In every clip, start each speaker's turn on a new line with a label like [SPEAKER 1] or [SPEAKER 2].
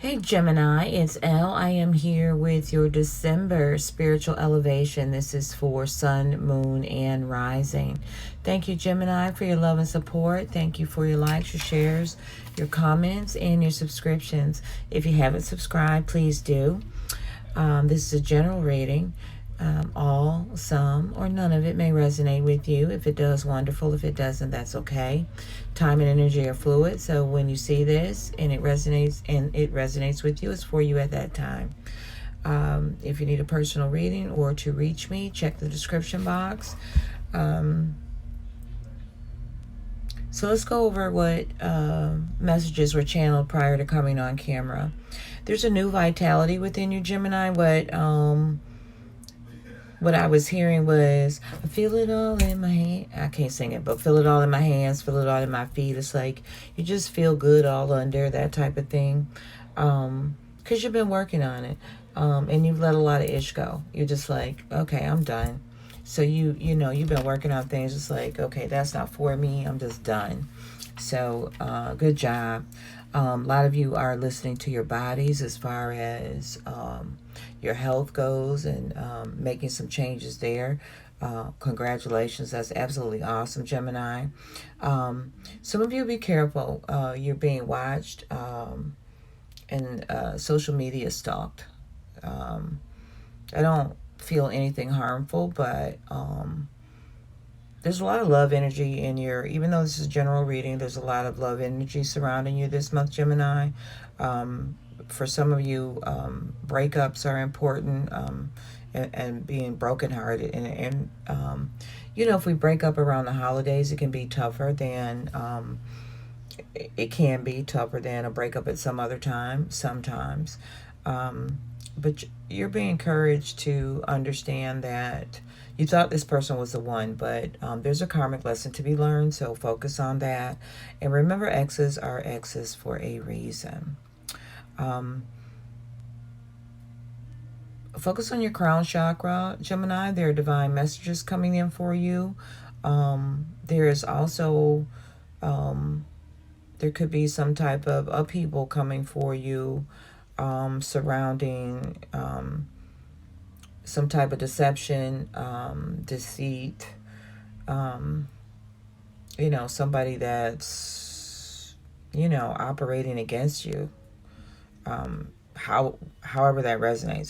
[SPEAKER 1] Hey Gemini, it's Elle. I am here with your December spiritual elevation. This is for Sun, Moon, and Rising. Thank you, Gemini, for your love and support. Thank you for your likes, your shares, your comments, and your subscriptions. If you haven't subscribed, please do. This is a general reading. All, some, or none of it may resonate with you. If it does, wonderful. If it doesn't, that's okay. Time and energy are fluid, so when you see this and it resonates with you, it's for you at that time. If you need a personal reading or to reach me, check the description box. So let's go over what messages were channeled prior to coming on camera. There's a new vitality within you, Gemini. What I was hearing was, I feel it all in my hand. I can't sing it, but feel it all in my hands, feel it all in my feet. It's like you just feel good all under, that type of thing. Because you've been working on it. And you've let a lot of ish go. You're just like, okay, I'm done. So you've been working on things. It's like, okay, that's not for me. I'm just done. So good job. A lot of you are listening to your bodies as far as your health goes and making some changes there. Congratulations. That's absolutely awesome, Gemini. Some of you be careful. You're being watched and social media stalked. I don't feel anything harmful, but there's a lot of love energy in your, even though this is a general reading, there's a lot of love energy surrounding you this month, Gemini. For some of you, breakups are important, and being brokenhearted. And if we break up around the holidays, it can be tougher than, it can be tougher than a breakup at some other time, sometimes. But you're being encouraged to understand that you thought this person was the one, but there's a karmic lesson to be learned, so focus on that. And remember, exes are exes for a reason. Focus on your crown chakra, Gemini. There are divine messages coming in for you. There is also, there could be some type of upheaval coming for you surrounding some type of deception, deceit, somebody that's, operating against you. However that resonates.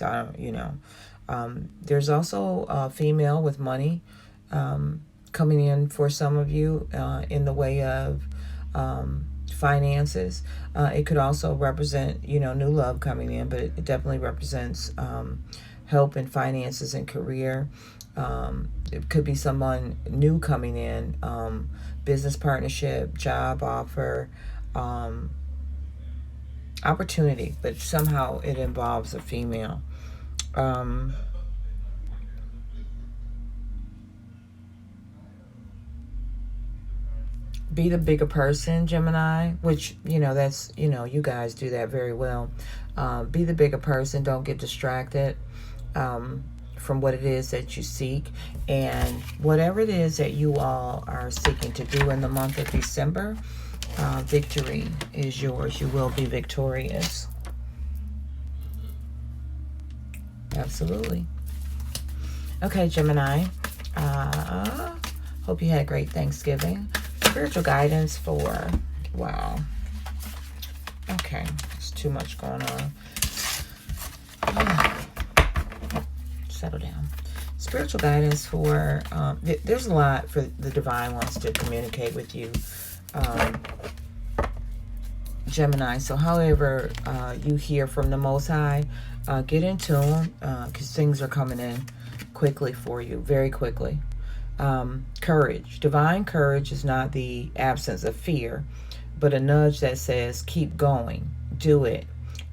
[SPEAKER 1] There's also a female with money coming in for some of you in the way of finances. It could also represent, new love coming in, but it definitely represents help in finances and career. It could be someone new coming in, business partnership, job offer, opportunity, but somehow it involves a female. Be the bigger person, Gemini, which, that's, you guys do that very well. Be the bigger person. Don't get distracted from what it is that you seek. And whatever it is that you all are seeking to do in the month of December, victory is yours. You will be victorious. Absolutely. Okay, Gemini. Hope you had a great Thanksgiving. Spiritual guidance for, wow. Okay, there's too much going on. Settle down. Spiritual guidance for, there's a lot for the divine wants to communicate with you, Gemini. So however you hear from the Most High, get in tune, because things are coming in quickly for you, very quickly. Courage. Divine courage is not the absence of fear, but a nudge that says, keep going, do it,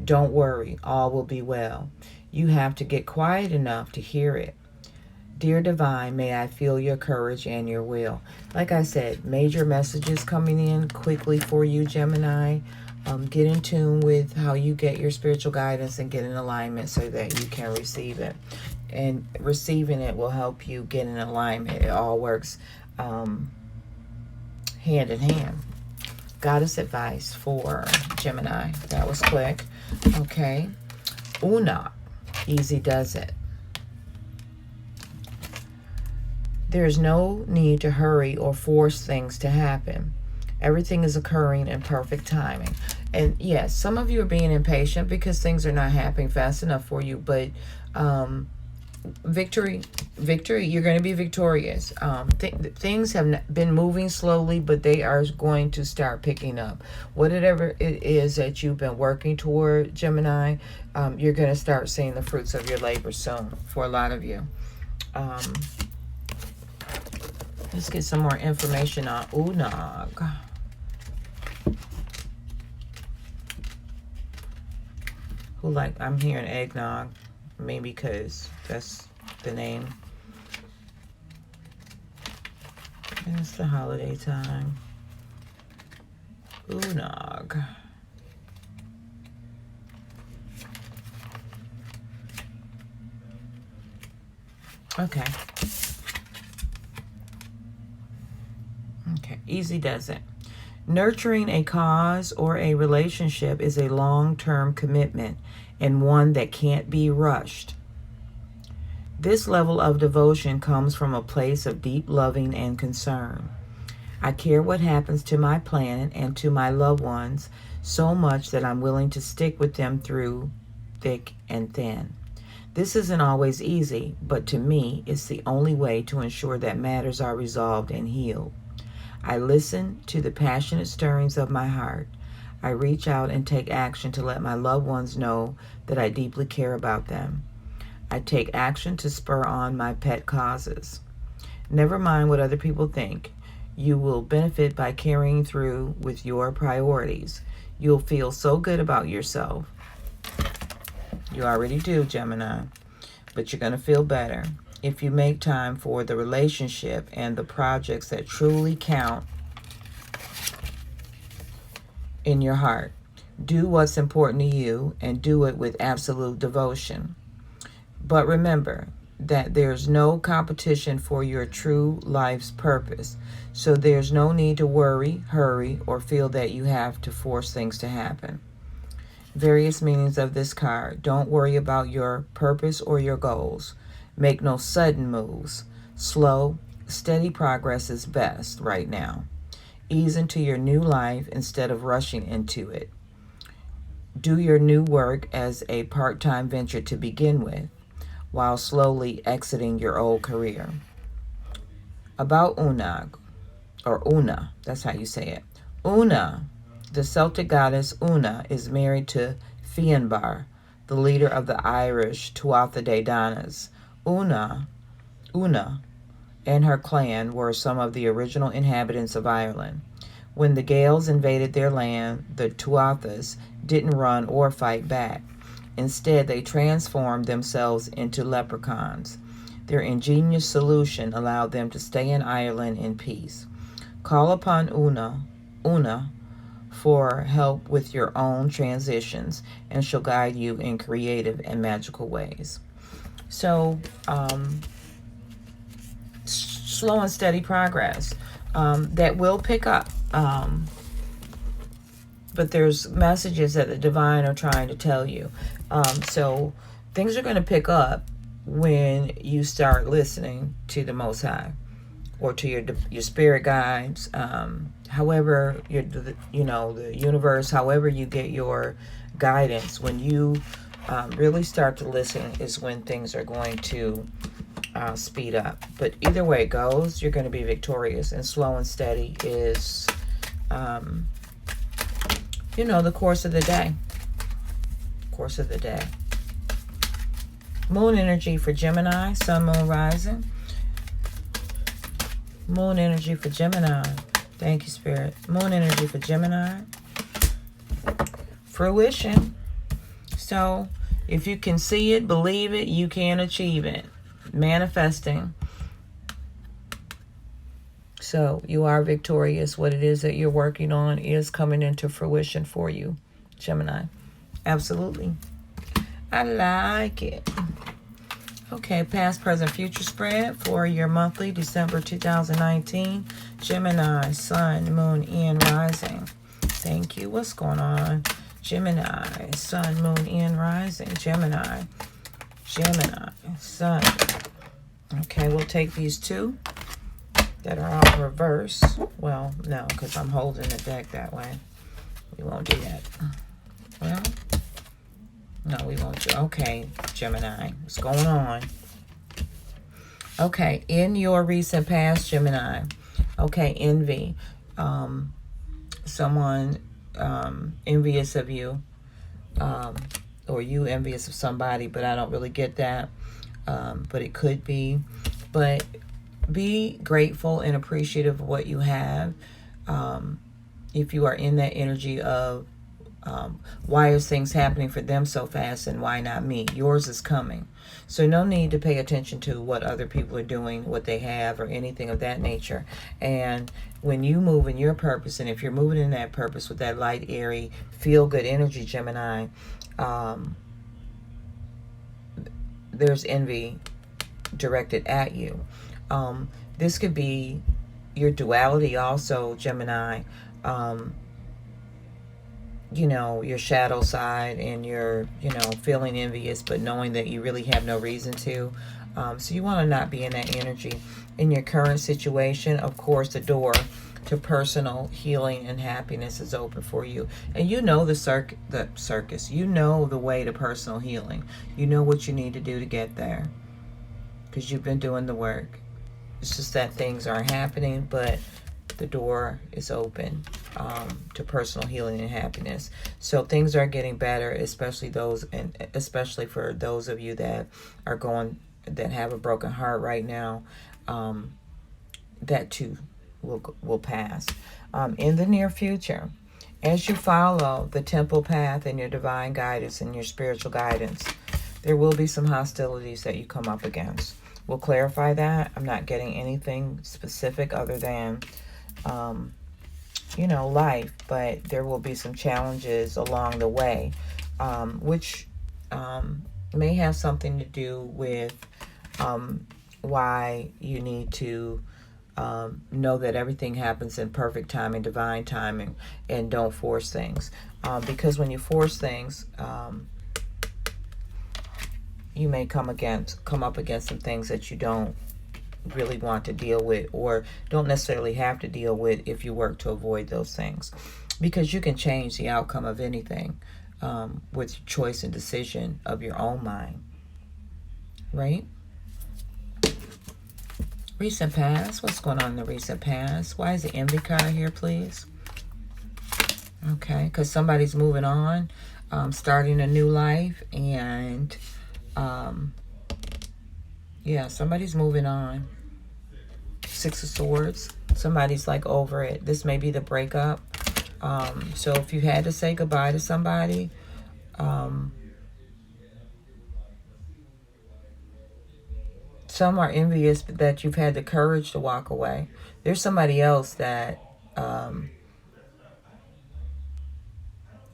[SPEAKER 1] don't worry, all will be well. You have to get quiet enough to hear it. Dear Divine, may I feel your courage and your will. Like I said, major messages coming in quickly for you, Gemini. Get in tune with how you get your spiritual guidance and get in alignment so that you can receive it. And receiving it will help you get in alignment. It all works hand in hand. Goddess advice for Gemini. That was quick. Okay. Una. Easy does it. There is no need to hurry or force things to happen. Everything is occurring in perfect timing. And yes, some of you are being impatient because things are not happening fast enough for you, but victory, you're going to be victorious. Things have been moving slowly, but they are going to start picking up. Whatever it is that you've been working toward, Gemini, you're going to start seeing the fruits of your labor soon for a lot of you. Let's get some more information on Unag. I'm hearing eggnog, maybe because that's the name. And it's the holiday time. Unag. Okay. Okay, easy does it. Nurturing a cause or a relationship is a long-term commitment and one that can't be rushed. This level of devotion comes from a place of deep loving and concern. I care what happens to my planet and to my loved ones so much that I'm willing to stick with them through thick and thin. This isn't always easy, but to me, it's the only way to ensure that matters are resolved and healed. I listen to the passionate stirrings of my heart. I reach out and take action to let my loved ones know that I deeply care about them. I take action to spur on my pet causes. Never mind what other people think. You will benefit by carrying through with your priorities. You'll feel so good about yourself. You already do, Gemini, but you're going to feel better if you make time for the relationship and the projects that truly count in your heart. Do what's important to you and do it with absolute devotion. But remember that there's no competition for your true life's purpose. So there's no need to worry, hurry, or feel that you have to force things to happen. Various meanings of this card. Don't worry about your purpose or your goals. Make no sudden moves. Slow, steady progress is best right now. Ease into your new life instead of rushing into it. Do your new work as a part-time venture to begin with, while slowly exiting your old career. About Unag, or Una, that's how you say it. Una, the Celtic goddess Una, is married to Fianbar, the leader of the Irish Tuatha De Dananns. Una, and her clan were some of the original inhabitants of Ireland. When the Gaels invaded their land, the Tuathas didn't run or fight back. Instead, they transformed themselves into leprechauns. Their ingenious solution allowed them to stay in Ireland in peace. Call upon Una, for help with your own transitions, and she'll guide you in creative and magical ways. So, slow and steady progress that will pick up. But there's messages that the divine are trying to tell you. So things are going to pick up when you start listening to the Most High or to your spirit guides. However, the universe, however you get your guidance, when you really start to listen is when things are going to speed up. But either way it goes, you're going to be victorious. And slow and steady is, the course of the day. Course of the day. Moon energy for Gemini, Sun, Moon, Rising. Moon energy for Gemini. Thank you, Spirit. Moon energy for Gemini. Fruition. So, if you can see it, believe it, you can achieve it. Manifesting. So, you are victorious. What it is that you're working on is coming into fruition for you, Gemini. Absolutely. I like it. Okay, past, present, future spread for your monthly December 2019. Gemini, Sun, Moon, and Rising. Thank you. What's going on? Gemini, sun, moon, and rising. Gemini, sun. Okay, we'll take these two that are all reverse. Well, no, because I'm holding the deck that way. We won't do that. Well, no, we won't do. Okay, Gemini, what's going on? Okay, in your recent past, Gemini. Okay, envy. Someone envious of you, or you envious of somebody, but I don't really get that. But it could be. But be grateful and appreciative of what you have. If you are in that energy of why is things happening for them so fast and why not me? Yours is coming. So no need to pay attention to what other people are doing, what they have, or anything of that nature. And when you move in your purpose, and if you're moving in that purpose with that light, airy, feel-good energy, Gemini, there's envy directed at you. This could be your duality also, Gemini. You know, your shadow side, and you're, you know, feeling envious, but knowing that you really have no reason to. So you want to not be in that energy. In your current situation, of course, the door to personal healing and happiness is open for you. And you know the circus. You know the way to personal healing. You know what you need to do to get there, because you've been doing the work. It's just that things aren't happening, but the door is open to personal healing and happiness. So things are getting better, especially for those of you that have a broken heart right now. That too will pass. In the near future, as you follow the temple path and your divine guidance and your spiritual guidance, there will be some hostilities that you come up against. We'll clarify that. I'm not getting anything specific other than life, but there will be some challenges along the way, which may have something to do with why you need to know that everything happens in perfect timing, divine timing, and don't force things. Because when you force things, you may come up against some things that you don't really want to deal with, or don't necessarily have to deal with if you work to avoid those things, because you can change the outcome of anything with choice and decision of your own mind, right? Recent past. What's going on in the recent past? Why is the envy card here, please? Okay, because somebody's moving on, starting a new life, and somebody's moving on. Six of Swords. Somebody's like over it. This may be the breakup. So if you had to say goodbye to somebody, some are envious that you've had the courage to walk away. There's somebody else that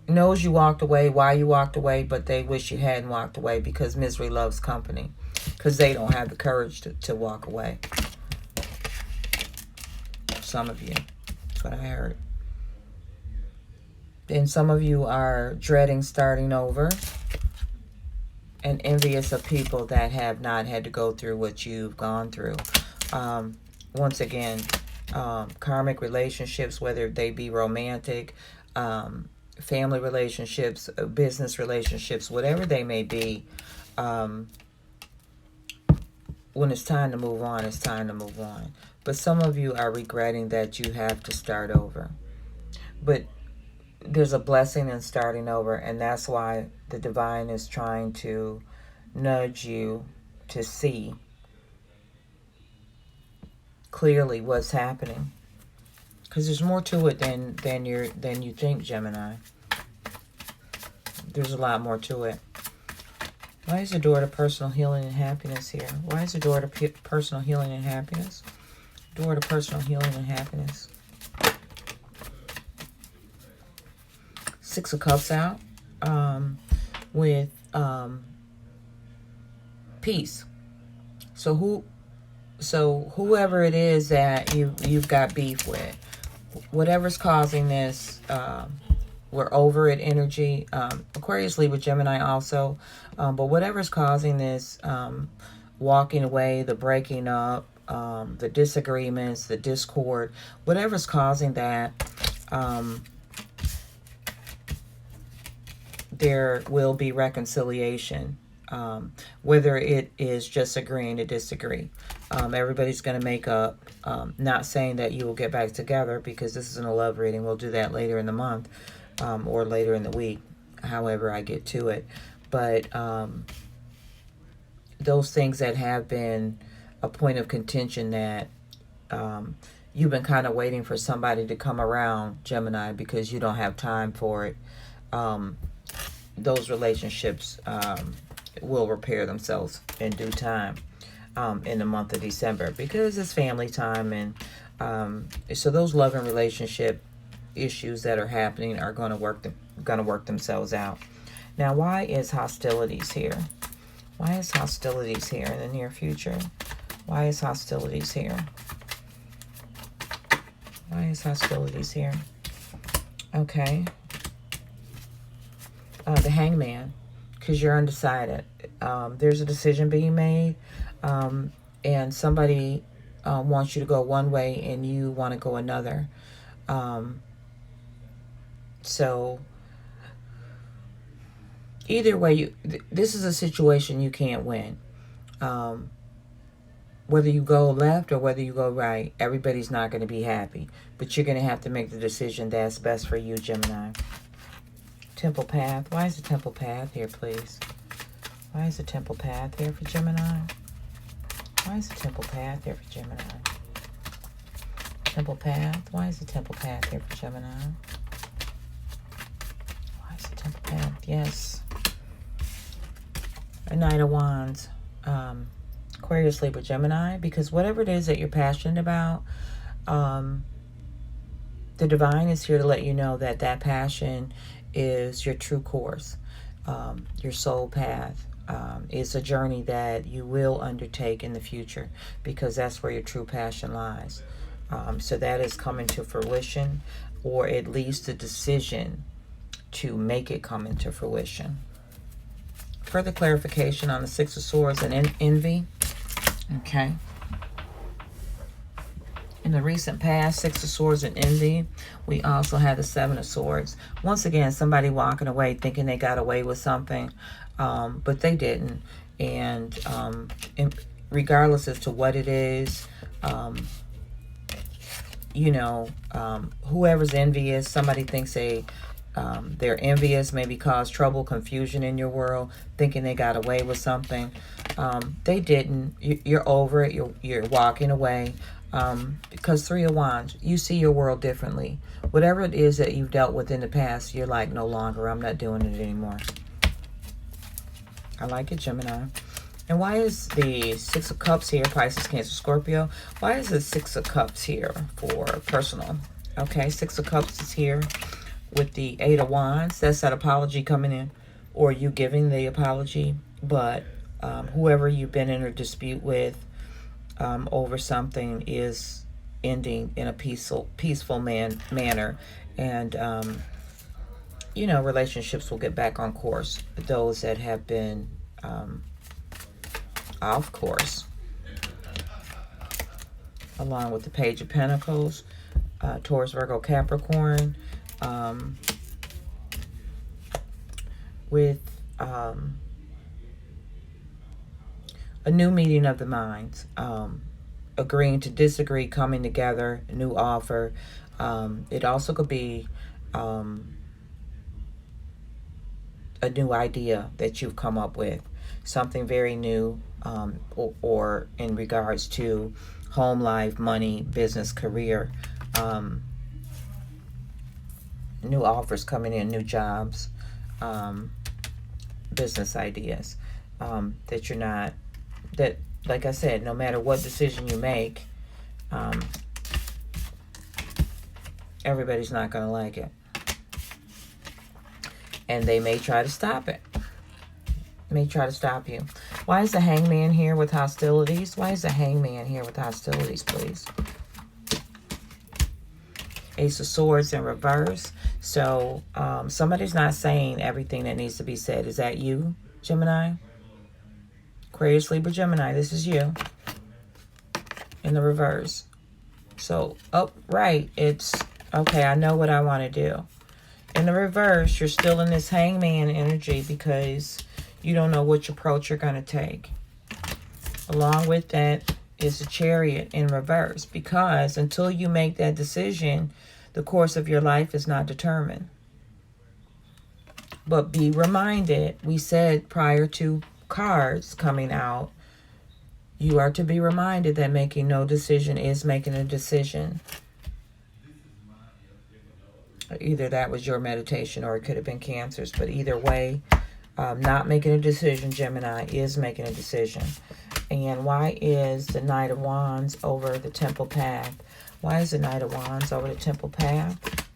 [SPEAKER 1] knows you walked away, why you walked away, but they wish you hadn't walked away, because misery loves company, because they don't have the courage to walk away. Some of you. That's what I heard. And some of you are dreading starting over and envious of people that have not had to go through what you've gone through. Once again, karmic relationships, whether they be romantic, family relationships, business relationships, whatever they may be, when it's time to move on, it's time to move on. But some of you are regretting that you have to start over. But there's a blessing in starting over, and that's why the divine is trying to nudge you to see clearly what's happening. Because there's more to it than you think, Gemini. There's a lot more to it. Why is the door to personal healing and happiness here? Why is the door to personal healing and happiness? Door to personal healing and happiness. Six of Cups out with peace. So whoever it is that you've got beef with, whatever's causing this, we're over it energy. Aquarius, Libra, Gemini also. But whatever's causing this, walking away, the breaking up, the disagreements, the discord, whatever's causing that, there will be reconciliation. Whether it is just agreeing to disagree. Everybody's going to make up. Not saying that you will get back together, because this isn't a love reading. We'll do that later in the month, or later in the week, however I get to it. But those things that have been a point of contention, that you've been kind of waiting for somebody to come around, Gemini, because you don't have time for it. Those relationships will repair themselves in due time, in the month of December, because it's family time. And so those love and relationship issues that are happening are going to work themselves out. Now, why is hostilities here? Why is hostilities here in the near future? Why is hostilities here? Why is hostilities here? Okay. The Hangman, because you're undecided. There's a decision being made, and somebody wants you to go one way and you want to go another. So either way, this is a situation you can't win. Whether you go left or whether you go right, everybody's not going to be happy. But you're going to have to make the decision that's best for you, Gemini. Temple Path. Why is the Temple Path here, please? Why is the Temple Path here for Gemini? Why is the Temple Path here for Gemini? Temple Path. Why is the Temple Path here for Gemini? Why is the Temple Path? Yes. A Knight of Wands. Aquarius, Libra, Gemini. Because whatever it is that you're passionate about, the divine is here to let you know that that passion is your true course, your soul path. It's a journey that you will undertake in the future, because that's where your true passion lies. So that is coming to fruition, or at least a decision to make it come into fruition. Further clarification on the Six of Swords and envy. Okay. In the recent past, Six of Swords and envy, we also had the Seven of Swords. Once again, somebody walking away thinking they got away with something, but they didn't. And regardless as to what it is, whoever's envious, somebody thinks they're envious, maybe cause trouble, confusion in your world, thinking they got away with something. They didn't. You're over it. You're walking away. Because Three of Wands, you see your world differently. Whatever it is that you've dealt with in the past, you're like, no longer, I'm not doing it anymore. I like it, Gemini. And why is the Six of Cups here, Pisces, Cancer, Scorpio? Why is the Six of Cups here for personal? Okay, Six of Cups is here with the Eight of Wands. That's that apology coming in, or you giving the apology. But whoever you've been in a dispute with, over something, is ending in a peaceful manner, and relationships will get back on course. Those that have been off course, along with the Page of Pentacles, Taurus, Virgo, Capricorn, with a new meeting of the minds, agreeing to disagree, coming together, a new offer. It also could be a new idea that you've come up with, something very new, or in regards to home life, money, business, career. New offers coming in, new jobs, business ideas, that you're not, that, like I said, no matter what decision you make, everybody's not going to like it. And they may try to stop it. May try to stop you. Why is the Hangman here with hostilities? Why is the Hangman here with hostilities, please? Ace of Swords in reverse. So somebody's not saying everything that needs to be said. Is that you, Gemini? Aquarius, Libra, Gemini. This is you in the reverse. So upright, it's okay, I know what I want to do. In the reverse, you're still in this hangman energy because you don't know which approach you're going to take. Along with that is the Chariot in reverse, because until you make that decision, the course of your life is not determined. But be reminded, we said prior to cards coming out, you are to be reminded that making no decision is making a decision. Either that was your meditation or it could have been Cancer's, but either way, not making a decision, Gemini, is making a decision. And why is the Knight of Wands over the Temple Path? Why is the Knight of Wands over the Temple Path?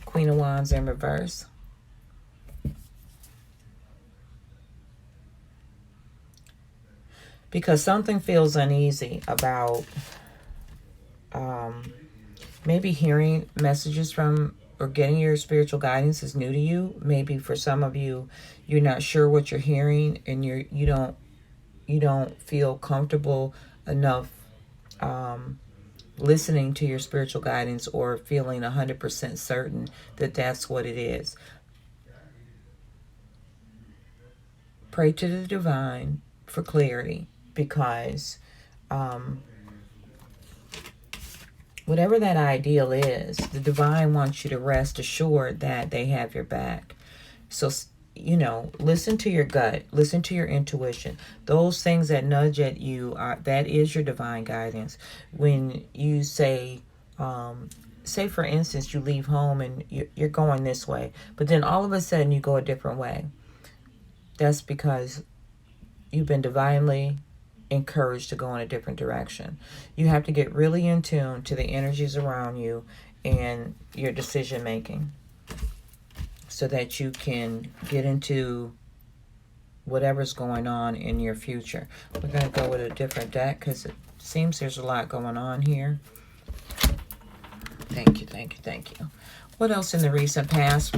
[SPEAKER 1] Queen of Wands in reverse. Because something feels uneasy about maybe hearing messages from or getting your spiritual guidance is new to you. Maybe for some of you, you're not sure what you're hearing, and you don't feel comfortable enough listening to your spiritual guidance or feeling 100% certain that that's what it is. Pray to the divine for clarity, because whatever that ideal is, the divine wants you to rest assured that they have your back. So, listen to your gut, listen to your intuition. Those things that nudge at you, that is your divine guidance. When you say for instance, you leave home and you're going this way, but then all of a sudden you go a different way. That's because you've been divinely encouraged to go in a different direction. You have to get really in tune to the energies around you and your decision making so that you can get into whatever's going on in your future. We're going to go with a different deck because it seems there's a lot going on here. Thank you, thank you, thank you. What else in the recent past?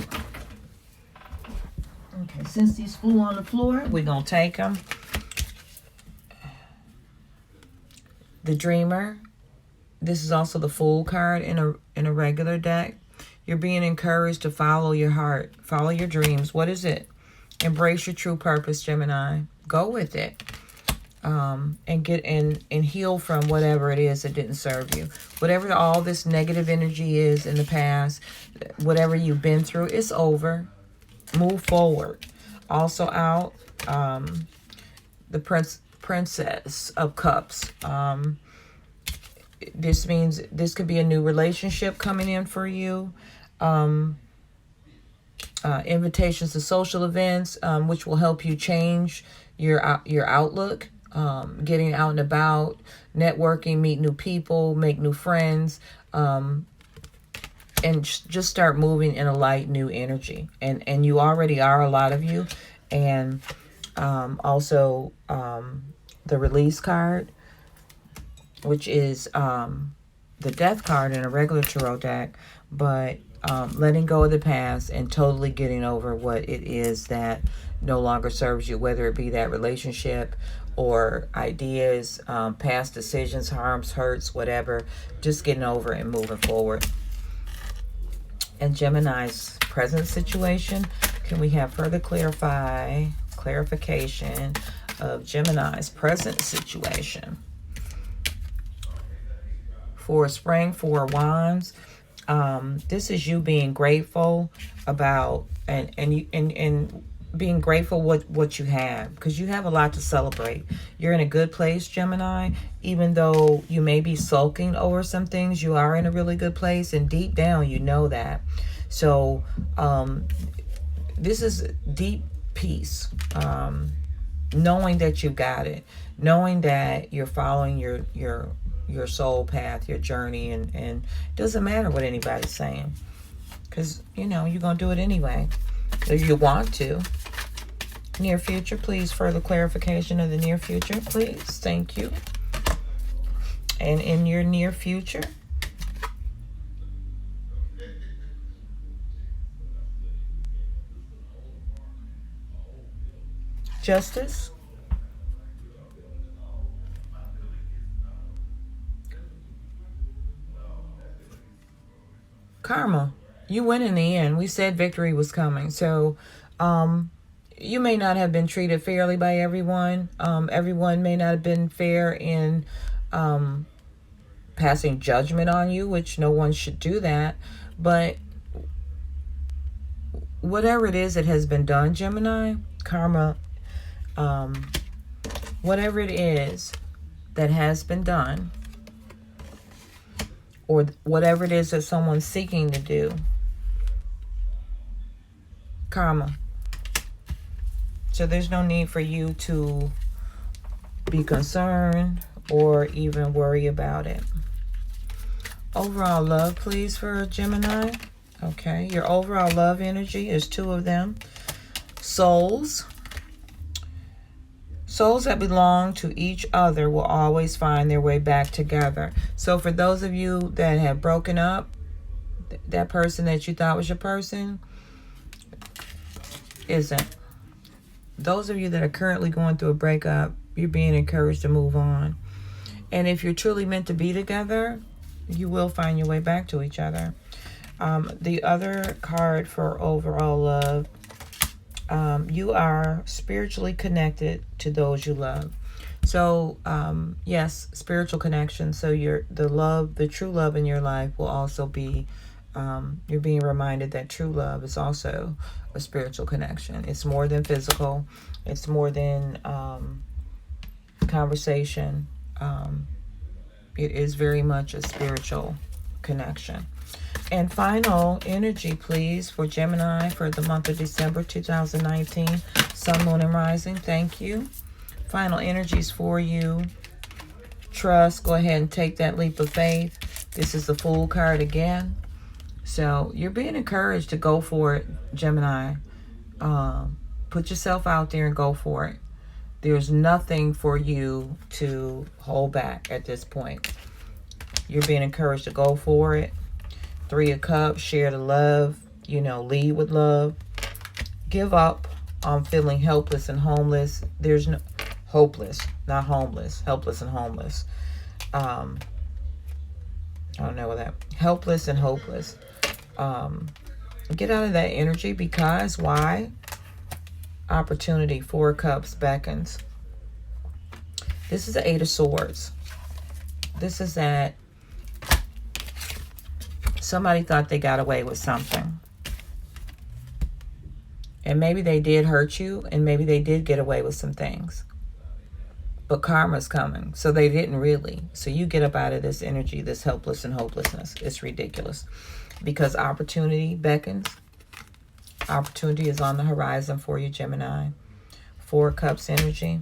[SPEAKER 1] Okay, since these flew on the floor, we're going to take them. The Dreamer. This is also the Fool card in a regular deck. You're being encouraged to follow your heart, follow your dreams. What is it? Embrace your true purpose, Gemini. Go with it, and get and heal from whatever it is that didn't serve you. Whatever all this negative energy is in the past, whatever you've been through, it's over. Move forward. Also out, the Princess of Cups. This means this could be a new relationship coming in for you. Invitations to social events, which will help you change your outlook. Getting out and about, networking, meet new people, make new friends, and just start moving in a light new energy. And you already are, a lot of you. And also the Release card, which is the Death card in a regular tarot deck, but letting go of the past and totally getting over what it is that no longer serves you, whether it be that relationship or ideas, past decisions, harms, hurts, whatever. Just getting over and moving forward. And Gemini's present situation, can we have further clarification of Gemini's present situation? For Spring, Four of Wands. This is you being grateful about and being grateful what you have, because you have a lot to celebrate. You're in a good place, Gemini. Even though you may be sulking over some things, you are in a really good place, and deep down you know that. So this is deep peace, knowing that you got it, knowing that you're following your soul path, your journey, and it doesn't matter what anybody's saying, because you're gonna do it anyway if you want to. Near future, please, further clarification of the near future, please. Thank you. And in your near future, Justice. Karma. You win in the end. We said victory was coming. So, you may not have been treated fairly by everyone. Everyone may not have been fair in passing judgment on you, which no one should do that. But whatever it is that has been done, Gemini, karma, whatever it is that has been done, or whatever it is that someone's seeking to do, karma. So there's no need for you to be concerned or even worry about it. Overall love, please, for Gemini. Okay, your overall love energy is 2 of them. Souls. Souls that belong to each other will always find their way back together. So for those of you that have broken up, that person that you thought was your person isn't. Those of you that are currently going through a breakup, you're being encouraged to move on. And if you're truly meant to be together, you will find your way back to each other. The other card for overall love, you are spiritually connected to those you love. So, yes, spiritual connection. So the true love in your life will also be, you're being reminded that true love is also a spiritual connection. It's more than physical. It's more than conversation. It is very much a spiritual connection. And final energy, please, for Gemini for the month of December 2019. Sun, Moon, and Rising. Thank you. Final energies for you. Trust. Go ahead and take that leap of faith. This is the Fool card again. So you're being encouraged to go for it, Gemini. Put yourself out there and go for it. There's nothing for you to hold back at this point. You're being encouraged to go for it. 3 of Cups, share the love, lead with love. Give up on feeling helpless and homeless. There's no hopeless, not homeless. Helpless and homeless. I don't know what that. Helpless and hopeless. Get out of that energy because why? Opportunity. 4 of Cups beckons. This is the 8 of Swords. This is that somebody thought they got away with something. And maybe they did hurt you, and maybe they did get away with some things. But karma's coming, so they didn't really. So you get up out of this energy, this helpless and hopelessness. It's ridiculous. Because opportunity beckons. Opportunity is on the horizon for you, Gemini. 4 of Cups energy.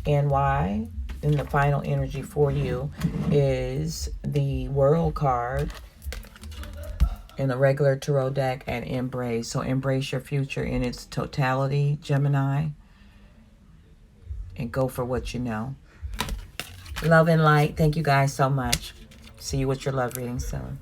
[SPEAKER 1] And why? And the final energy for you is the World card in the regular tarot deck and embrace. So embrace your future in its totality, Gemini. And go for what you know. Love and light. Thank you guys so much. See you with your love reading soon.